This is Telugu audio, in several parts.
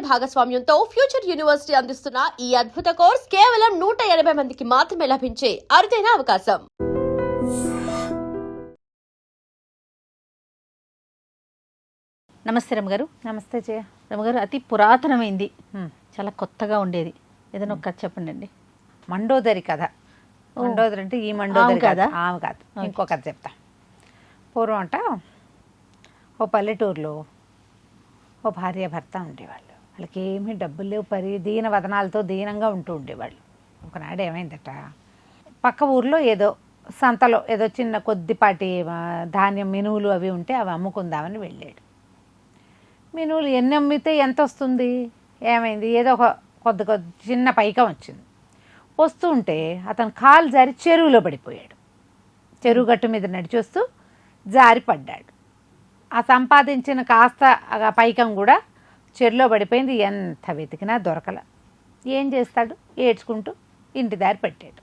భాగస్వామ్యంతో ఫ్యూచర్ యూనివర్సిటీ అందిస్తున్న ఈ అద్భుత కోర్స్ కేవలం 180 మందికి మాత్రమే లభించే అరుదైన అవకాశం. నమస్తే రమ్మగారు. నమస్తే జయ. రమ్మగారు, అతి పురాతనమైంది, చాలా కొత్తగా ఉండేది ఏదైనా ఒక కథ చెప్పండి అండి. మండోదరి కథ. మండోదరి అంటే ఈ మండోదరి కదా? ఆమె కాదు, ఇంకో కథ చెప్తా. పూర్వం అంట ఓ పల్లెటూరులో ఓ భార్య భర్త ఉండేవాళ్ళు. వాళ్ళకి ఏమీ డబ్బులు లేవు, దీన వదనాలతో దీనంగా ఉంటూ ఉండేవాళ్ళు. ఒకనాడు ఏమైందట, పక్క ఊర్లో ఏదో సంతలో ఏదో చిన్న కొద్దిపాటి ధాన్యం మినువులు అవి ఉంటే అవి అమ్ముకుందామని వెళ్ళాడు. మినువులు ఎన్ని అమ్మితే ఎంత వస్తుంది? ఏమైంది, ఏదో ఒక కొద్ది చిన్న పైకం వచ్చింది. వస్తూ ఉంటే అతను కాలు జారి చెరువులో పడిపోయాడు. చెరువు గట్టు మీద నడిచి వస్తూ జారి పడ్డాడు. ఆ సంపాదించిన కాస్త పైకం కూడా చెరువులో పడిపోయింది. ఎంత వెతికినా దొరకల. ఏం చేస్తాడు, ఏడ్చుకుంటూ ఇంటి దారి పెట్టాడు.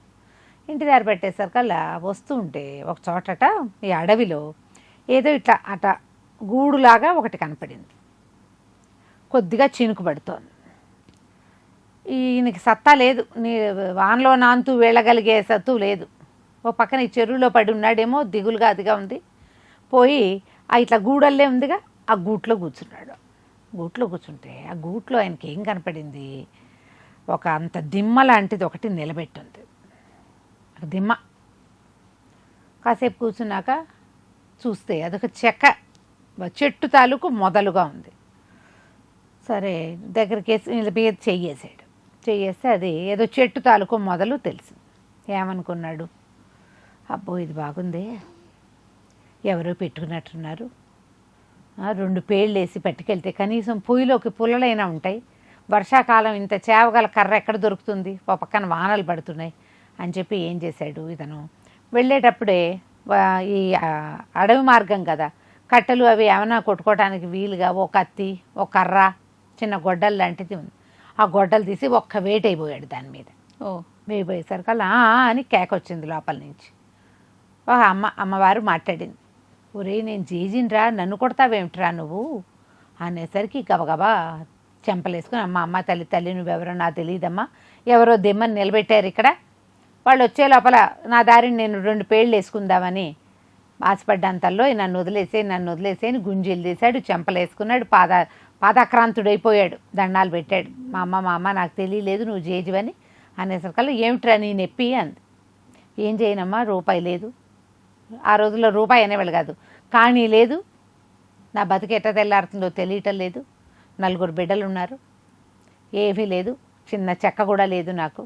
ఇంటి దారి పెట్టేసరికల్లా వస్తూ ఉంటే ఒక చోటట ఈ అడవిలో ఏదో ఇట్లా అట గూడులాగా ఒకటి కనపడింది. కొద్దిగా చినుకు పడుతోంది. ఈయనకి సత్తా లేదు, వానలో నాంతూ వెళ్ళగలిగే సత్తు లేదు. ఓ పక్కన ఈ చెరువులో పడి ఉన్నాడేమో, దిగులుగా అదిగా ఉంది. పోయి ఇట్లా గూడల్లే ఉందిగా, ఆ గూట్లో కూర్చున్నాడు. గూట్లో కూర్చుంటే ఆ గూట్లో ఆయనకి ఏం కనపడింది, ఒక అంత దిమ్మ లాంటిది ఒకటి నిలబెట్టుంది. దిమ్మ కాసేపు కూర్చున్నాక చూస్తే అదొక చెట్టు తాలూకు మొదలుగా ఉంది. సరే దగ్గరికి వేసి మీద చెయ్యేసాడు. చెయ్యేస్తే అది ఏదో చెట్టు తాలూకు మొదలు తెలిసింది. ఏమనుకున్నాడు, అబ్బో ఇది బాగుంది, ఎవరో పెట్టుకున్నట్టున్నారు. 2 పేళ్ళు వేసి పట్టుకెళ్తే కనీసం పొయ్యిలోకి పుల్లలైనా ఉంటాయి. వర్షాకాలం ఇంత చేవగల కర్ర ఎక్కడ దొరుకుతుంది, ఓ పక్కన వానలు పడుతున్నాయి అని చెప్పి ఏం చేశాడు, ఇతను వెళ్ళేటప్పుడే ఈ అడవి మార్గం కదా, కట్టెలు అవి ఏమైనా కొట్టుకోవడానికి వీలుగా ఓ కత్తి, ఓ కర్ర, చిన్న గొడ్డలు లాంటిది ఉంది. ఆ గొడ్డలు తీసి ఒక్క వేటైపోయాడు దాని మీద. వేయిపోయేసరికల్లా అని కేక వచ్చింది లోపల నుంచి. అమ్మవారు మాట్లాడింది, ఒరే నేను జేజిన్రా, నన్ను కొడతావేమిట్రా నువ్వు అనేసరికి గబగబా చెంపలేసుకుని, అమ్మ తల్లి నువ్వెవరో నాకు తెలియదమ్మా, ఎవరో దిమ్మని నిలబెట్టారు ఇక్కడ, వాళ్ళు వచ్చే లోపల నా దారిని నేను 2 పేళ్ళు వేసుకుందామని ఆశపడ్డంతల్లో నన్ను వదిలేసేని గుంజీలు తీశాడు, చెంపలేసుకున్నాడు, పాదాక్రాంతుడైపోయాడు, దండాలు పెట్టాడు. మా అమ్మ నాకు తెలియలేదు నువ్వు జేజివని అనేసరికల్లా ఏమిట్రా నీ నొప్పి అంది. ఏం చేయనమ్మా, రూపాయి లేదు. ఆ రోజుల్లో రూపాయి అనేవాళ్ళు కాదు, కానీ లేదు, నా బతికి ఎట్ట తెల్లారుతుందో తెలియటం లేదు, 4 బిడ్డలు ఉన్నారు, ఏమీ లేదు, చిన్న చెక్క కూడా లేదు నాకు,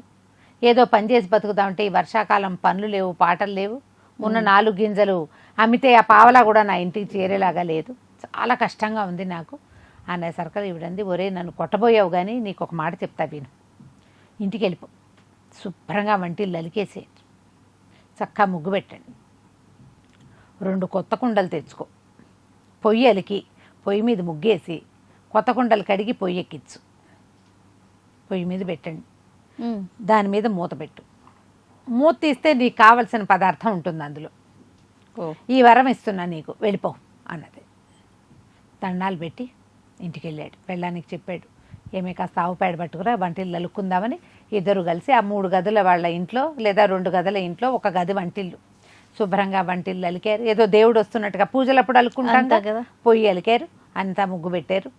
ఏదో పని చేసి బతుకుదామంటే ఈ వర్షాకాలం పనులు లేవు, పాటలు లేవు, ఉన్న 4 గింజలు అమ్మితే ఆ పావలా కూడా నా ఇంటికి చేరేలాగా లేదు, చాలా కష్టంగా ఉంది నాకు అనేసరికి ఇవిడంది, ఒరే నన్ను కొట్టబోయావు కానీ నీకు ఒక మాట చెప్తా విను, ఇంటికి వెళ్ళిపో, శుభ్రంగా వంటిల్లు అలికేసేయండి, చక్కగా ముగ్గు పెట్టండి, 2 కొత్త కుండలు తెచ్చుకో, పొయ్యి అలికి పొయ్యి మీద ముగ్గేసి కొత్త కుండలు కడిగి పొయ్యి ఎక్కించు, పొయ్యి మీద పెట్టండి, దాని మీద మూత పెట్టు, మూత తీస్తే నీకు కావలసిన పదార్థం ఉంటుంది అందులో, ఈ వరం ఇస్తున్నా నీకు, వెళ్ళిపో అన్నది. దండాలు పెట్టి ఇంటికి వెళ్ళాడు. పెళ్ళానికి చెప్పాడు, ఏమే కాస్త ఆవు పేడ పట్టుకురా వంటిల్లు అలుక్కుందామని. 2 కలిసి ఆ 3 గదుల వాళ్ళ ఇంట్లో లేదా 2 గదుల ఇంట్లో ఒక గది వంటిల్లు, శుభ్రంగా వంటిల్లు అలికారు. ఏదో దేవుడు వస్తున్నట్టుగా పూజలప్పుడు అలుక్కుంటాం కదా, పొయ్యి అలికారు, అంతా ముగ్గు పెట్టారు.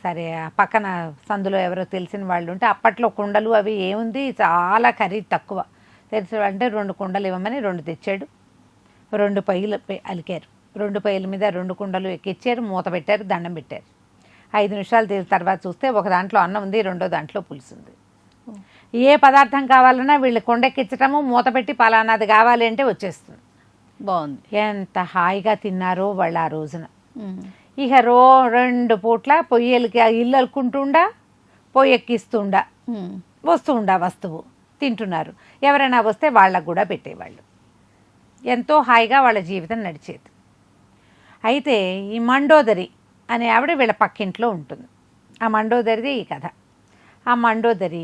సరే పక్కన సందులో ఎవరో తెలిసిన వాళ్ళు ఉంటే, అప్పట్లో కుండలు అవి ఏముంది, చాలా ఖరీదు తక్కువ, తెలిసిన అంటే 2 కుండలు ఇవ్వమని 2 తెచ్చాడు. 2 పొయ్యిలు అలికారు, 2 పొయ్యిల మీద 2 కుండలు ఎక్కిచ్చారు, మూత పెట్టారు, దండం పెట్టారు. 5 నిమిషాలు తర్వాత చూస్తే ఒక దాంట్లో అన్నం ఉంది, 2వ దాంట్లో పులుసు ఉంది. ఏ పదార్థం కావాలన్నా వీళ్ళు కొండెక్కించటము, మూత పెట్టి పలానాది కావాలి అంటే వచ్చేస్తుంది. బాగుంది. ఎంత హాయిగా తిన్నారో వాళ్ళు ఆ రోజున. ఇక 2 పూట్ల పొయ్యిలకి ఇల్లు అలుకుంటుండా, పొయ్యి ఎక్కిస్తుండా, వస్తుండా వస్తువు తింటున్నారు. ఎవరైనా వస్తే వాళ్ళకు కూడా పెట్టేవాళ్ళు. ఎంతో హాయిగా వాళ్ళ జీవితం నడిచేది. అయితే ఈ మండోదరి అనే ఆవిడ వీళ్ళ పక్కింట్లో ఉంటుంది. ఆ మండోదరిది ఈ కథ. ఆ మండోదరి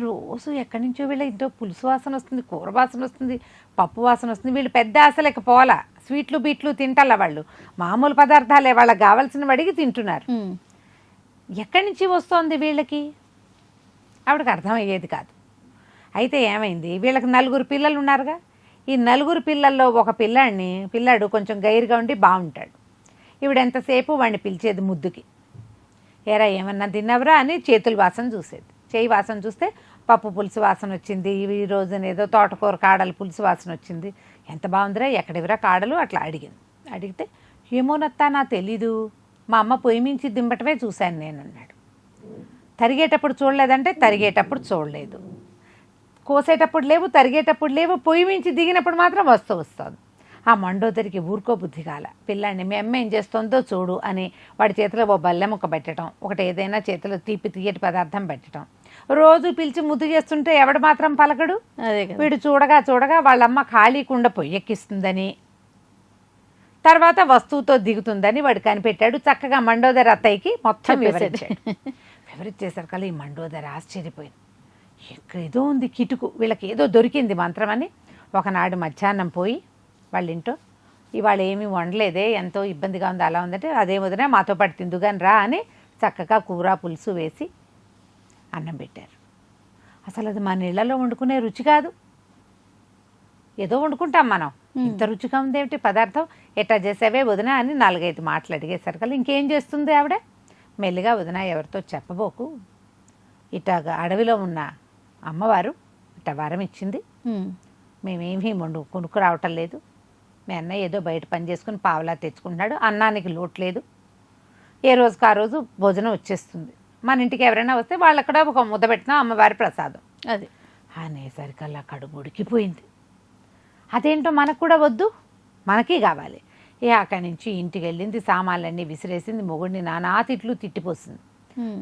రోజు ఎక్కడి నుంచో వీళ్ళ ఇంట్లో పులుసు వాసన వస్తుంది, కూర వాసన వస్తుంది, పప్పు వాసన వస్తుంది. వీళ్ళు పెద్ద ఆశలకి పోలా, స్వీట్లు బీట్లు తింటాల వాళ్ళు, మామూలు పదార్థాలే వాళ్ళకి కావాల్సినవి అడిగి తింటున్నారు. ఎక్కడి నుంచి వస్తోంది వీళ్ళకి? ఆవిడకి అర్థమయ్యేది కాదు. అయితే ఏమైంది, వీళ్ళకి 4 పిల్లలు ఉన్నారుగా. ఈ 4 పిల్లల్లో ఒక పిల్లాడు కొంచెం గైరుగా ఉండి బాగుంటాడు. ఈవిడ ఎంతసేపు వాడిని పిలిచేది ముద్దుకి. ఏరా ఏమన్నా తిన్నావురా అని చేతుల వాసన చూసేది. చేయి వాసన చూస్తే పప్పు పులుసు వాసన వచ్చింది, ఈ రోజున ఏదో తోటకూర కాడలు పులుసు వాసన వచ్చింది. ఎంత బాగుందిరా, ఎక్కడివిరా కాడలు అట్లా అడిగింది. అడిగితే ఏమోనత్తా నా తెలీదు, మా అమ్మ పొయ్యి మించి దింపటమే చూశాను నేను అన్నాడు. తరిగేటప్పుడు చూడలేదంటే తరిగేటప్పుడు చూడలేదు, కోసేటప్పుడు లేవు, తరిగేటప్పుడు లేవు, పొయ్యి మించి దిగినప్పుడు మాత్రం వస్తుంది. ఆ మండోదరికి ఊరుకో బుద్ధి కాల. పిల్లాడిని మీ అమ్మ ఏం చేస్తుందో చూడు అని వాడి చేతిలో ఓ బల్లె ముక్క పెట్టడం, ఒకటి ఏదైనా చేతిలో తీయటి పదార్థం పెట్టడం. రోజు పిలిచి ముద్దు చేస్తుంటే ఎవడు మాత్రం పలకడు. అదే వీడు చూడగా వాళ్ళమ్మ ఖాళీ కుండ పొయ్యెక్కిస్తుందని, తర్వాత వస్తువుతో దిగుతుందని వాడు కనిపెట్టాడు. చక్కగా మండోదరి అత్తయ్యకి మొత్తం వివరించేసరికి ఈ మండోదరి ఆశ్చర్యపోయింది. ఇక్కడ ఏదో ఉంది కిటుకు, వీళ్ళకి ఏదో దొరికింది మంత్రం అని. ఒకనాడు మధ్యాహ్నం పోయి వాళ్ళ ఇంట్లో ఇవాళ ఏమీ వండలేదే, ఎంతో ఇబ్బందిగా ఉంది, అలా ఉందంటే అదే వదిన మాతో పాటు తిందుగాని రా అని చక్కగా కూర పులుసు వేసి అన్నం పెట్టారు. అసలు అది మన ఇళ్లలో వండుకునే రుచి కాదు, ఏదో వండుకుంటాం మనం, ఇంత రుచిగా ఉందేమిటి పదార్థం, ఎట్లా చేసావే వదిన అని 4-5 మాటలు అడిగేసరికి ఇంకేం చేస్తుంది ఆవిడ, మెల్లిగా వదిన ఎవరితో చెప్పబోకు, ఇట్లాగా అడవిలో ఉన్న అమ్మవారు ఇట్లా వరం ఇచ్చింది, మేమేమీ కొనుక్కు రావటం లేదు, మీ అన్నయ్య ఏదో బయట పని చేసుకుని పావలా తెచ్చుకుంటున్నాడు, అన్నానికి లోటు లేదు, ఏ రోజుకి ఆ రోజు భోజనం వచ్చేస్తుంది, మన ఇంటికి ఎవరైనా వస్తే వాళ్ళక్కడ ఒక ముద్ద పెట్టినా అమ్మవారి ప్రసాదం అది అనేసరికల్లా కడుపు ఉడికిపోయింది. అదేంటో మనకు కూడా వద్దు, మనకి కావాలి. అక్కడి నుంచి ఇంటికి వెళ్ళింది, సామాన్లన్నీ విసిరేసింది, మొగుడిని నానా తిట్లు తిట్టిపోసింది.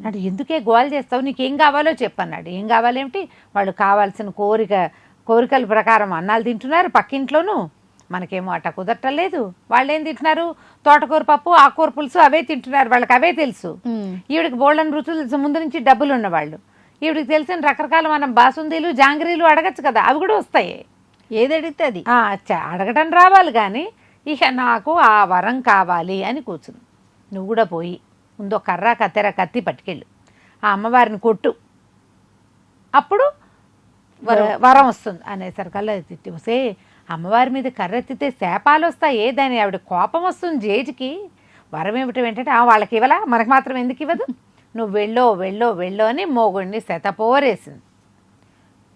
అంటే ఎందుకే గోల్ చేస్తావు, నీకేం కావాలో చెప్పన్నాడు. ఏం కావాలేమిటి, వాళ్ళు కావాల్సిన కోరికల ప్రకారం అన్నాలు తింటున్నారు పక్కింట్లోనూ, మనకేమో అట్ట కుదరటలేదు. వాళ్ళు ఏం తింటున్నారు, తోటకూర పప్పు ఆకుకూర పులుసు అవే తింటున్నారు, వాళ్ళకి అవే తెలుసు. ఈవిడికి బోళ్ళని రుచులు తెలుసు, ముందు నుంచి డబ్బులు ఉన్నవాళ్ళు. ఈవిడికి తెలిసిన రకరకాల మనం బాసుందీలు జాంగ్రీలు అడగచ్చు కదా, అవి కూడా వస్తాయి. ఏది అడిగితే అది అడగటం రావాలి, కానీ ఇక నాకు ఆ వరం కావాలి అని కూర్చుంది. నువ్వు కూడా పోయి ముందు కర్ర కత్తెర కత్తి పట్టుకెళ్ళు, ఆ అమ్మవారిని కొట్టు, అప్పుడు వరం వస్తుంది అనేసరికల్లా తిట్టి వస్తే అమ్మవారి మీద కర్రెత్తితే శాపాలు వస్తాయి, దాని ఆవిడ కోపం వస్తుంది జేజికి. వరం ఏమిటం ఏంటంటే వాళ్ళకి ఇవ్వలా, మనకు మాత్రం ఎందుకు ఇవ్వదు, నువ్వు వెళ్ళో అని మోగుడిని శతపోరేసింది.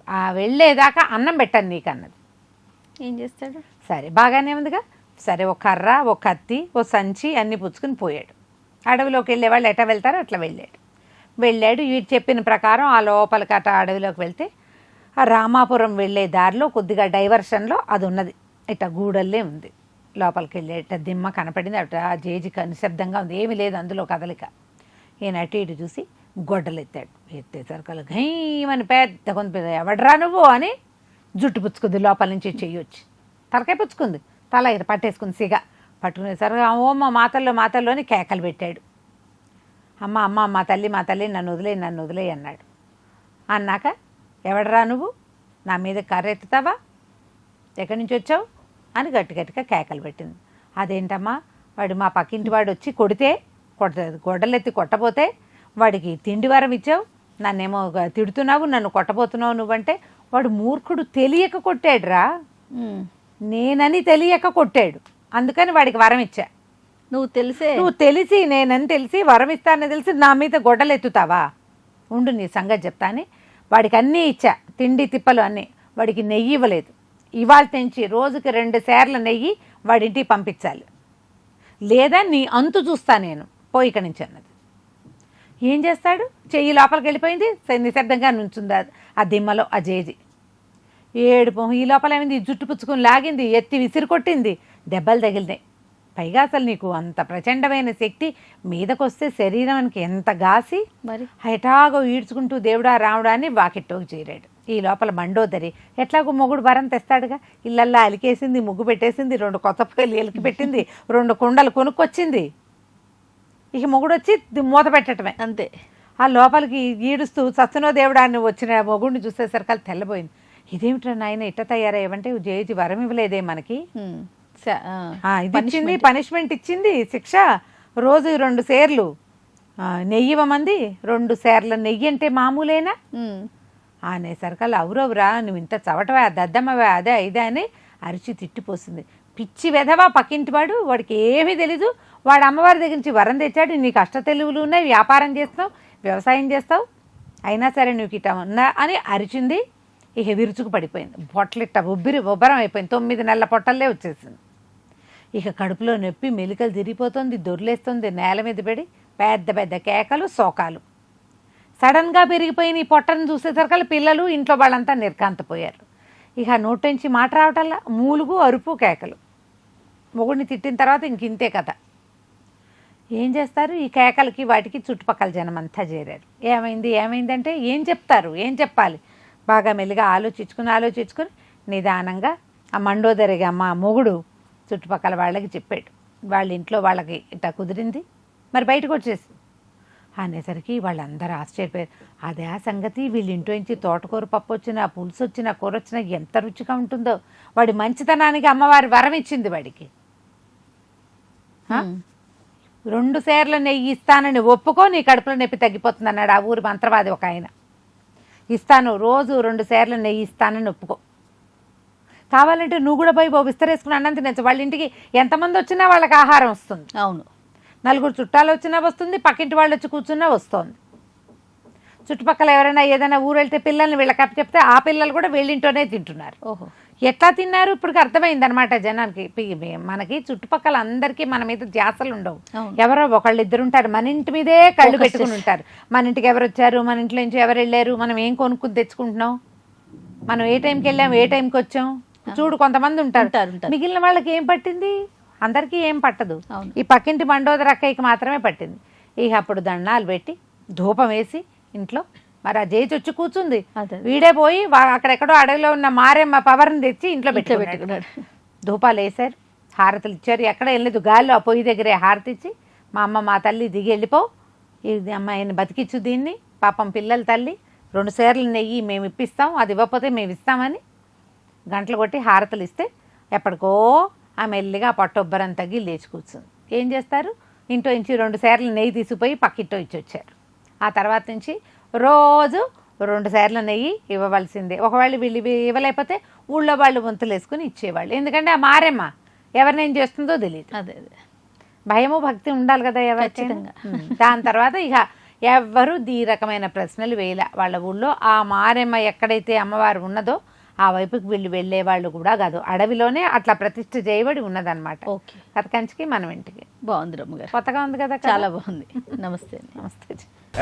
ఆ వెళ్ళేదాకా అన్నం పెట్టాను నీకు అన్నది. ఏం చేస్తాడు, సరే బాగానే ఉందిగా, సరే ఒక కర్ర ఒక కత్తి ఓ సంచి అన్నీ పుచ్చుకుని పోయాడు. అడవిలోకి వెళ్ళేవాళ్ళు ఎట్లా వెళ్తారో అట్లా వెళ్ళాడు. వీడు చెప్పిన ప్రకారం ఆ లోపలికి అడవిలోకి వెళ్తే ఆ రామాపురం వెళ్ళే దారిలో కొద్దిగా డైవర్షన్లో అది ఉన్నది, ఇట్లా గూడల్లే ఉంది. లోపలికి వెళ్ళేట దిమ్మ కనపడింది, అట్లా ఆ జేజి నిశ్శబ్దంగా ఉంది, ఏమీ లేదు అందులో కదలిక. ఈయన అటు ఇటు చూసి గొడ్డలు ఎత్తేసరికలు గయ్యమని పెద్ద కొంత ఎవడరా నువ్వు అని జుట్టు పుచ్చుకుంది, లోపల నుంచి చెయ్యొచ్చి తలకాయ పుచ్చుకుంది, తల ఇది పట్టేసుకుంది, సిగ పట్టుకునేసరికి ఓమ్మ మాతల్లోని కేకలు పెట్టాడు. అమ్మ మా తల్లి నన్ను వదిలే అన్నాడు. అన్నాక ఎవడరా నువ్వు, నా మీద కర్ర ఎత్తుతావా, ఎక్కడి నుంచి వచ్చావు అని గట్టిగా కేకలు పెట్టింది. అదేంటమ్మా, వాడు మా పక్కింటి వాడు వచ్చి గొడ్డలెత్తి కొట్టపోతే వాడికి తిండి వరం ఇచ్చావు, నన్నేమో తిడుతున్నావు, నన్ను కొట్టబోతున్నావు నువ్వంటే, వాడు మూర్ఖుడు తెలియక కొట్టాడురా, నేనని తెలియక కొట్టాడు, అందుకని వాడికి వరం ఇచ్చా. నువ్వు తెలిసి నేనని తెలిసి వరం ఇస్తానని తెలిసి నా మీద గొడ్డలు ఎత్తుతావా, ఉండు నీ సంగతి చెప్తా అని వాడికి అన్నీ ఇచ్చా, తిండి తిప్పలు అన్నీ. వాడికి నెయ్యి ఇవ్వలేదు, ఇవాళ తెంచి రోజుకి 2 సేర్ల నెయ్యి వాడింటికి పంపించాలి, లేదా నీ అంతు చూస్తా నేను, పోయి ఇక్కడి నుంచి అన్నది. ఏం చేస్తాడు, చెయ్యి లోపలికి వెళ్ళిపోయింది, నిశ్శబ్దంగా నుంచుంది ఆ దిమ్మలో ఆ జేజి. ఏడుపు, ఈ లోపల ఏమైంది, జుట్టు పుచ్చుకుని లాగింది, ఎత్తి విసిరి కొట్టింది, దెబ్బలు తగిలినాయి. పైగా అసలు నీకు అంత ప్రచండమైన శక్తి మీదకొస్తే శరీరానికి ఎంత గాసి, మరి ఎటాగో ఈడ్చుకుంటూ దేవుడా రాముడా అని వాకిట్టోకి చేరాడు. ఈ లోపల మండోదరి ఎట్లాగో మొగుడు వరం తెస్తాడుగా, ఇళ్ళల్లా అలికేసింది, ముగ్గు పెట్టేసింది, 2 కొత్త పొయ్యిలు ఎలికి పెట్టింది, 2 కుండలు కొనుక్కొచ్చింది. ఇక మొగుడు వచ్చి మూత పెట్టడమే అంతే. ఆ లోపలికి ఈడుస్తూ సత్యనో దేవుడా అని వచ్చిన మొగుడిని చూసేసరికి అది తెల్లబోయింది. ఇదేమిట్రా నాయన ఇట్ట తయారయ్యావంటే జేజి వరం ఇవ్వలేదే మనకి, ఇది ఇచ్చింది, పనిష్మెంట్ ఇచ్చింది, శిక్ష రోజు 2 సేర్లు నెయ్యి ఇవ్వమంది. 2 సేర్ల నెయ్యి అంటే మామూలేనా ఉమ్. అనేసరికల్లా అవురవురా నువ్వు ఇంత చవటవా దద్దమ్మవా అదే ఇదే అని అరిచి తిట్టిపోసింది. పిచ్చి వెధవా పక్కింటి వాడికి ఏమీ తెలీదు, వాడు అమ్మవారి దగ్గర నుంచి వరం తెచ్చాడు, నీకు అష్ట తెలివులు ఉన్నాయి, వ్యాపారం చేస్తావు, వ్యవసాయం చేస్తావు, అయినా సరే నువ్వు ఇట్లా ఉన్నా అని అరిచింది. ఇక విరుచుకు పడిపోయింది, పొట్టలిట్ట ఉబ్బరం అయిపోయింది, 9 నెలల పొట్టల్లే వచ్చేసింది. ఇక కడుపులో నొప్పి, మెలికలు తిరిగిపోతుంది, దొర్లేస్తుంది, నేల మీద పడి పెద్ద పెద్ద కేకలు, శోకాలు. సడన్గా పెరిగిపోయిన ఈ పొట్టను చూసేసరికల్లా పిల్లలు ఇంట్లో వాళ్ళంతా నిర్కాంతపోయారు. ఇక నోటి నుంచి మాట రావటల్లా మూలుగు, అరుపు, కేకలు. మొగుడిని తిట్టిన తర్వాత ఇంతే కథ. ఏం చేస్తారు, ఈ కేకలకి వాటికి చుట్టుపక్కల జనం అంతా చేరారు. ఏమైందంటే ఏం చెప్తారు, ఏం చెప్పాలి, బాగా మెల్లిగా ఆలోచించుకుని నిదానంగా ఆ మండోదరిగా మా మొగుడు చుట్టుపక్కల వాళ్ళకి చెప్పాడు. వాళ్ళ ఇంట్లో వాళ్ళకి ఇట్లా కుదిరింది, మరి బయటకు వచ్చేసి అనేసరికి వాళ్ళందరూ ఆశ్చర్యపోయారు. అదే ఆ సంగతి, వీళ్ళ ఇంట్లో నుంచి తోటకూర పప్పు వచ్చినా, పులుసు వచ్చినా, కూర వచ్చినా ఎంత రుచిగా ఉంటుందో, వాడి మంచితనానికి అమ్మవారి వరం ఇచ్చింది వాడికి. 2 సేర్ల నెయ్యి ఇస్తానని ఒప్పుకో, నీ కడుపులో నొప్పి తగ్గిపోతుంది అన్నాడు ఆ ఊరి మంత్రవాది ఒక ఆయన. ఇస్తాను, రోజు 2 సేర్ల నెయ్యి ఇస్తానని ఒప్పుకో, కావాలంటే నువ్వు కూడా పోయి విస్తరేసుకుని అన్నం తినచ్చు. వాళ్ళ ఇంటికి ఎంతమంది వచ్చినా వాళ్ళకి ఆహారం వస్తుంది. అవును, 4 చుట్టాలు వచ్చినా వస్తుంది, పక్కింటి వాళ్ళు వచ్చి కూర్చున్నా వస్తుంది. చుట్టుపక్కల ఎవరైనా ఏదైనా ఊరు వెళ్తే పిల్లల్ని వీళ్ళకి చెప్తే ఆ పిల్లలు కూడా వీళ్ళింటోనే తింటున్నారు. ఓహో, ఎట్లా తిన్నారు ఇప్పుడు అర్థమైంది అనమాట జనానికి. మనకి చుట్టుపక్కల అందరికీ మన మీద ధ్యాసలు ఉండవు, ఎవరో ఒకళ్ళు ఇద్దరు ఉంటారు, మన ఇంటి మీదే కళ్ళు పెట్టుకుని ఉంటారు. మన ఇంటికి ఎవరు వచ్చారు, మన ఇంట్లో నుంచి ఎవరు వెళ్ళారు, మనం ఏం కొనుక్కుని తెచ్చుకుంటున్నాం, మనం ఏ టైంకి వెళ్ళాం, ఏ టైంకి వచ్చాం, చూడు కొంతమంది ఉంటారు. మిగిలిన వాళ్ళకి ఏం పట్టింది, అందరికీ ఏం పట్టదు. ఈ పక్కింటి మండోదర అక్కయ్యకి మాత్రమే పట్టింది. ఇక అప్పుడు దండాలు పెట్టి ధూపం వేసి ఇంట్లో మరి ఆ జేచి వచ్చి కూర్చుంది. వీడే పోయి అక్కడెక్కడో అడవిలో ఉన్న మారేమ్మ పవర్ని తెచ్చి ఇంట్లో పెట్టుకున్నాడు. ధూపాలు వేశారు, హారతులు ఇచ్చారు, ఎక్కడ వెళ్ళలేదు, గాల్లో ఆ పొయ్యి దగ్గరే హారతి ఇచ్చి, మా అమ్మ మా తల్లి దిగి వెళ్ళిపో, ఇది అమ్మాయిని బతికిచ్చు దీన్ని, పాపం పిల్లల తల్లి, 2 సేర్ల నెయ్యి మేము ఇప్పిస్తాం, అది ఇవ్వకపోతే మేము ఇస్తామని గంటలు కొట్టి హారతలు ఇస్తే ఎప్పటికో ఆ మెల్లిగా పొట్టొబ్బరం తగ్గి లేచి కూర్చుంది. ఏం చేస్తారు, ఇంట్లో నుంచి 2 సేర్ల నెయ్యి తీసుకుపోయి పక్కింటో ఇచ్చి వచ్చారు. ఆ తర్వాత నుంచి రోజు 2 సేర్ల నెయ్యి ఇవ్వవలసిందే. ఒకవేళ వీళ్ళు ఇవ్వలేకపోతే ఊళ్ళో వాళ్ళు వంతులు వేసుకుని ఇచ్చేవాళ్ళు. ఎందుకంటే ఆ మారేమ్మ ఎవరినేం చేస్తుందో తెలియదు. అదే భయము భక్తి ఉండాలి కదా ఎవరికైనా. దాని తర్వాత ఇక ఎవ్వరూ ఈ రకమైన ప్రశ్నలు వేయలే. వాళ్ళ ఊళ్ళో ఆ మారేమ్మ ఎక్కడైతే అమ్మవారు ఉన్నదో ఆ వైపుకి వెళ్ళేవాళ్ళు కూడా కాదు, అడవిలోనే అట్లా ప్రతిష్ఠ చేయబడి ఉన్నదన్నమాట. ఓకే, కథకంచికి మనం ఇంటికి. బాగుంది రమ్మగారు, కొత్తగా ఉంది కదా, చాలా బాగుంది. నమస్తే. నమస్తే.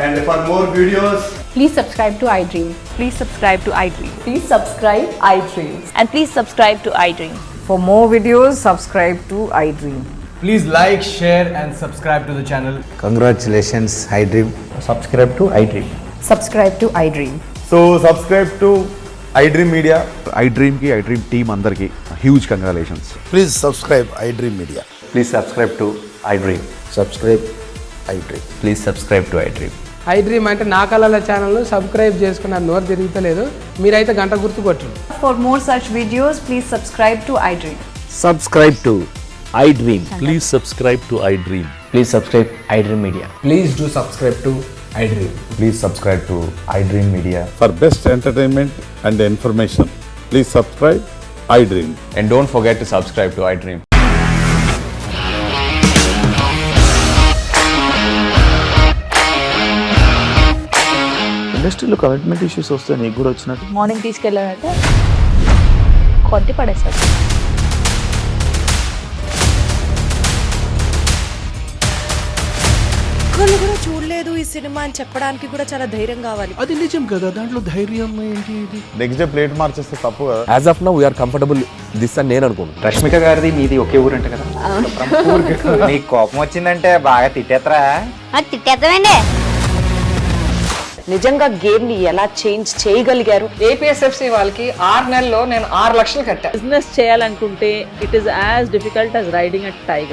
And for more videos, Please subscribe to iDream. Please subscribe to iDream. Please subscribe iDream. And please subscribe to iDream. For more videos, subscribe to iDream. please like, share and subscribe to the channel. Congratulations, iDream. Subscribe to iDream. Subscribe to iDream. So subscribe to iDream Media. iDream ki iDream team andarki huge congratulations. Please subscribe iDream Media. Please subscribe to iDream. Subscribe iDream. Please subscribe to iDream. iDream అంటే నా కళల ఛానల్ను సబ్స్క్రైబ్ చేసుకున్న నోరు తిరుగుతలేదు, మీరైతే గంట గుర్తు కొట్టండి. For more such videos, please subscribe to iDream. Subscribe to iDream. Please subscribe to iDream. Please subscribe iDream Media. Please do subscribe to iDream. Please subscribe to iDream Media. For best entertainment and information, please subscribe iDream. And don't forget to subscribe to iDream. ఇండస్ట్రీలో కమిట్మెంట్ ఇష్యూస్ వస్తే నీకు కూడా వచ్చినట్టు. మార్నింగ్ తీసుకెళ్ళాడంటే కొట్టి పడేస్తాడు. ఒక్కళ్ళు కూడా చూడలేదు ఈ సినిమా అని చెప్పడానికి కూడా చాలా ధైర్యం కావాలి. అది నిజం కదా, దాంట్లో ధైర్యం ఏంటి? ఇది నెక్స్ట్ డే ప్లేట్ మార్చేస్తే తప్పు కదా. As of now we are comfortable this అని నేను అనుకుంటున్నాను. రష్మిక గారిది మీది ఒకే ఊరంట కదా. నీకు కోపం వచ్చిందంటే బాగా తిట్టేత్తరా? తిట్టేద్దామండి. నిజంగా గేమ్ ని ఎలా చేంజ్ చేయగలిగారు? APSFC వాళ్ళకి 6 నెలల్లో నేను 6 లక్షలు కట్టా. బిజినెస్ చేయాలనుకుంటే it is as difficult as riding a tiger.